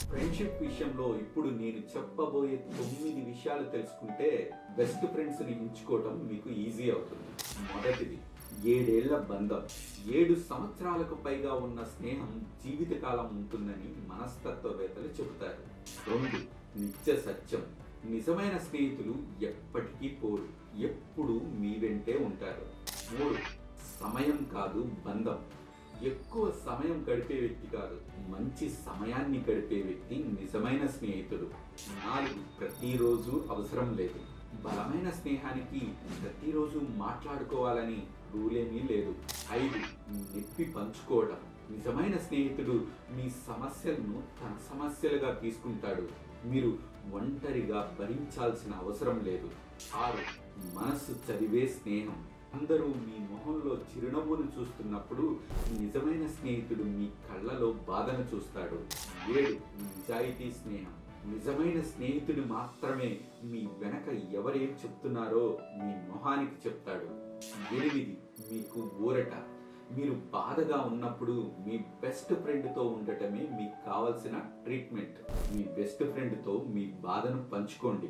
Friendship విషయంలో ఇప్పుడు నేను చెప్పబోయే 9 విషయాలు తెలుసుకుంటే బెస్ట్ ఫ్రెండ్స్ ని ఎంచుకోవటం మీకు ఈజీ అవుతుంది. మొదటిది, 7 ఏళ్ల బంధం. 7 సంవత్సరాలకు పైగా ఉన్న స్నేహం జీవితకాలం ఉంటుందని మనస్తత్వవేత్తలు చెబుతారు. 2, నిత్య సత్యం. నిజమైన స్నేహితులు ఎప్పటికీ పోరు, ఎప్పుడు మీ వెంటే ఉంటారు. 3, సమయం కాదు బంధం. ఎక్కువ సమయం గడిపే వ్యక్తి కాదు, మంచి సమయాన్ని గడిపే వ్యక్తి నిజమైన స్నేహితుడు. 4, ప్రతిరోజు అవసరం లేదు. బలమైన స్నేహానికి ప్రతిరోజు మాట్లాడుకోవాలని రూలేమీ లేదు. 5, నొప్పి పంచుకోవడం. నిజమైన స్నేహితుడు మీ సమస్యలను తన సమస్యలుగా తీసుకుంటాడు, మీరు ఒంటరిగా భరించాల్సిన అవసరం లేదు. 6, మనస్సు చదివే స్నేహం. అందరూ మీ మొహంలో చిరునవ్వును చూస్తున్నప్పుడు నిజమైన స్నేహితుడు మీ కళ్ళలో బాధను చూస్తాడు. 7, నిజాయితీ స్నేహం. నిజమైన స్నేహితుడు మాత్రమే మీ వెనక ఎవరేం చెప్తున్నారో మీ మొహానికి చెప్తాడు. 8, మీకు ఊరట. మీరు బాధగా ఉన్నప్పుడు మీ బెస్ట్ ఫ్రెండ్తో ఉండటమే మీకు కావాల్సిన ట్రీట్మెంట్. మీ బెస్ట్ ఫ్రెండ్తో మీ బాధను పంచుకోండి.